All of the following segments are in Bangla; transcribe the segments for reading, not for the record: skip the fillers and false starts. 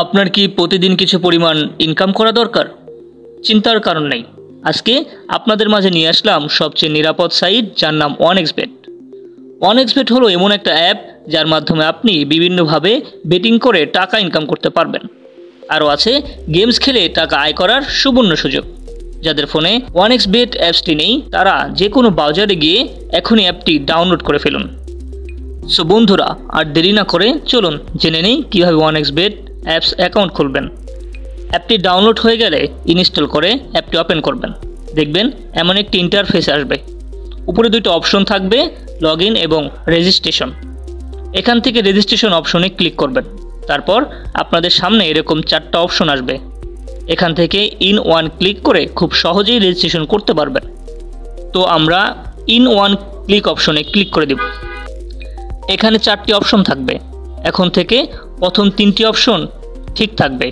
আপনার কি প্রতিদিন কিছু পরিমাণ ইনকাম করা দরকার? চিন্তার কারণ নেই। আজকে আপনাদের মাঝে নিয়ে আসলাম সবচেয়ে নিরাপদ সাইট, যার নাম OneXBet। OneXBet হলো এমন একটা অ্যাপ যার মাধ্যমে আপনি বিভিন্নভাবে বেটিং করে টাকা ইনকাম করতে পারবেন। আরও আছে গেমস খেলে টাকা আয় করার সুবর্ণ সুযোগ। যাদের ফোনে OneXBet অ্যাপসটি নেই তারা যে কোনো ব্রাউজারে গিয়ে এখনই অ্যাপটি ডাউনলোড করে ফেলুন। সো বন্ধুরা, আর দেরি না করে চলুন জেনে নেই কীভাবে OneXBet অ্যাপস অ্যাকাউন্ট খুলবেন। অ্যাপটি ডাউনলোড হয়ে গেলে ইনস্টল করে অ্যাপটি ওপেন করবেন। দেখবেন এমন একটি ইন্টারফেস আসবে। উপরে দুটো অপশন থাকবে, লগ ইন এবং রেজিস্ট্রেশন। এখান থেকে রেজিস্ট্রেশন অপশনে ক্লিক করবেন। তারপর আপনাদের সামনে এরকম 4টা অপশন আসবে। এখান থেকে ইন ওয়ান ক্লিক করে খুব সহজেই রেজিস্ট্রেশন করতে পারবেন। তো আমরা ইন ওয়ান ক্লিক অপশনে ক্লিক করে দেব। এখানে 4টি অপশন থাকবে। এখন থেকে প্রথম 3টি অপশন ঠিক থাকবে।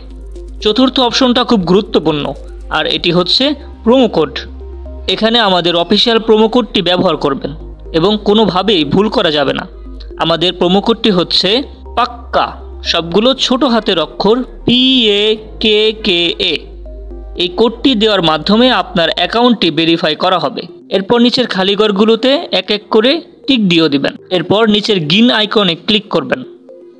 চতুর্থ অপশনটা খুব গুরুত্বপূর্ণ, আর এটি হচ্ছে প্রোমো কোড। এখানে আমাদের অফিসিয়াল প্রোমো কোডটি ব্যবহার করবেন এবং কোনোভাবেই ভুল করা যাবে না। আমাদের প্রোমো কোডটি হচ্ছে পাক্কা, সবগুলো ছোট হাতের অক্ষর PAKKA। এই কোডটি দেওয়ার মাধ্যমে আপনার অ্যাকাউন্টটি ভেরিফাই করা হবে। এরপর নিচের খালি ঘরগুলোতে এক এক করে টিক দিয়ে দিবেন। এরপর নিচের গ্রিন আইকনে ক্লিক করবেন।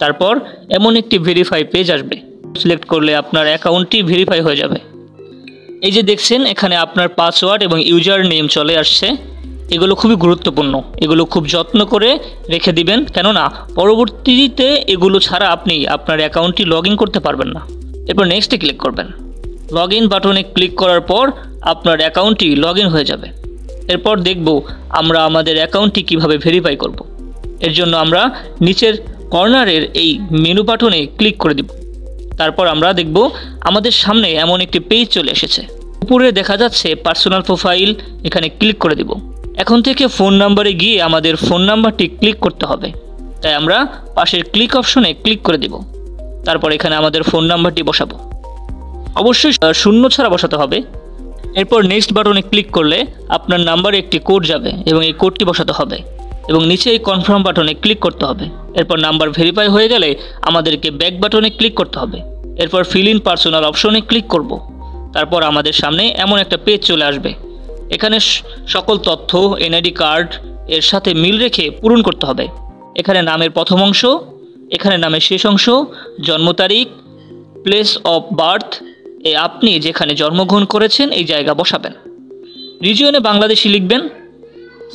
তারপর এমন একটি ভেরিফাই পেজ আসবে। সিলেক্ট করলে আপনার অ্যাকাউন্টটি ভেরিফাই হয়ে যাবে। এই যে দেখছেন এখানে আপনার পাসওয়ার্ড এবং ইউজার নেম চলে আসছে। এগুলো খুবই গুরুত্বপূর্ণ, এগুলো খুব যত্ন করে রেখে দিবেন, কেননা পরবর্তীতে এগুলো ছাড়া আপনি আপনার অ্যাকাউন্টটি লগ ইন করতে পারবেন না। এরপর নেক্সটে ক্লিক করবেন। লগ ইন বাটনে ক্লিক করার পর আপনার অ্যাকাউন্টটি লগ ইন হয়ে যাবে। এরপর দেখব আমরা আমাদের অ্যাকাউন্টটি কিভাবে ভেরিফাই করব। এর জন্য আমরা নিচের কর্নারের এই মেনু বাটনে ক্লিক করে দেব। তারপর আমরা দেখব আমাদের সামনে এমন একটি পেজ চলে এসেছে। উপরে দেখা যাচ্ছে পার্সোনাল প্রোফাইল, এখানে ক্লিক করে দেব। এখন থেকে ফোন নাম্বারে গিয়ে আমাদের ফোন নাম্বারটি ক্লিক করতে হবে। তাই আমরা পাশের ক্লিক অপশনে ক্লিক করে দেব। তারপর এখানে আমাদের ফোন নাম্বারটি বসাবো। অবশ্যই শূন্য ছাড়া বসাতে হবে। এরপর নেক্সট বাটনে ক্লিক করলে আপনার নাম্বারে একটি কোড যাবে এবং এই কোডটি বসাতে হবে এবং নিচে এই কনফার্ম বাটনে ক্লিক করতে হবে। এরপর নাম্বার ভেরিফাই হয়ে গেলে আমাদেরকে ব্যাক বাটনে ক্লিক করতে হবে। এরপর ফিল ইন পার্সোনাল অপশনে ক্লিক করব। তারপর আমাদের সামনে এমন একটা পেজ চলে আসবে। এখানে সকল তথ্য NID কার্ড এর সাথে মিল রেখে পূরণ করতে হবে। এখানে নামের প্রথম অংশ, এখানে নামের শেষ অংশ, জন্ম তারিখ, প্লেস অফ বার্থ, আপনি যেখানে জন্মগ্রহণ করেছেন এই জায়গা বসাবেন। রিজিয়নে বাংলাদেশি লিখবেন।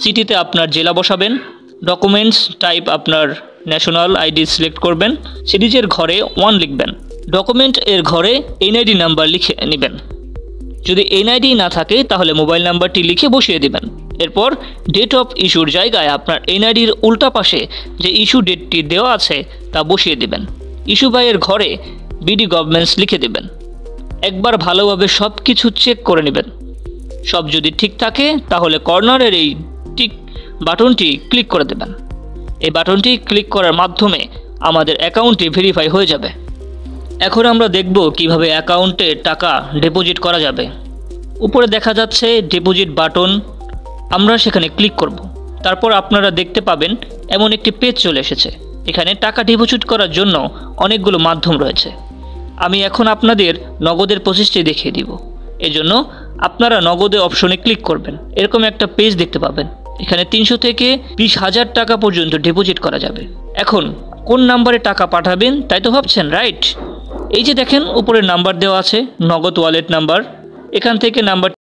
সিটিতে আপনার জেলা বসাবেন। ডকুমেন্টস টাইপ আপনার ন্যাশনাল আইডি সিলেক্ট করবেন। সিরিজের ঘরে 1 লিখবেন। ডকুমেন্ট এর ঘরে NID নাম্বার লিখে নেবেন। যদি NID না থাকে তাহলে মোবাইল নাম্বারটি লিখে বসিয়ে দিবেন। এরপর ডেট অফ ইস্যুর জায়গায় আপনার NIDর উল্টা পাশে যে ইস্যু ডেটটি দেওয়া আছে তা বসিয়ে দিবেন। ইস্যু বাইয়ের ঘরে BD গভর্নমেন্টস লিখে দেবেন। একবার ভালোভাবে সব কিছু চেক করে নেবেন। সব যদি ঠিক থাকে তাহলে কর্নারের এই টিক বাটনটি ক্লিক করে দেবেন। এই বাটনটি ক্লিক করার মাধ্যমে আমাদের অ্যাকাউন্টটি ভেরিফাই হয়ে যাবে। এখন আমরা দেখব কিভাবে অ্যাকাউন্টে টাকা ডিপোজিট করা যাবে। উপরে দেখা যাচ্ছে ডিপোজিট বাটন, আমরা সেখানে ক্লিক করব। তারপর আপনারা দেখতে পাবেন এমন একটি পেজ চলে এসেছে। এখানে টাকা ডিপোজিট করার জন্য অনেকগুলো মাধ্যম রয়েছে। আমি এখন আপনাদের নগদের প্রসেসটি দেখিয়ে দিব। এজন্য আপনারা নগদে অপশনে ক্লিক করবেন। এরকম একটা পেজ দেখতে পাবেন। এখানে 300 থেকে 20,000 টাকা পর্যন্ত ডিপোজিট করা যাবে। এখন কোন নাম্বারে টাকা পাঠাবেন তাই তো ভাবছেন, রাইট? এই যে দেখেন উপরে নাম্বার দেওয়া আছে, নগদ ওয়ালেট নাম্বার। এখান থেকে নাম্বার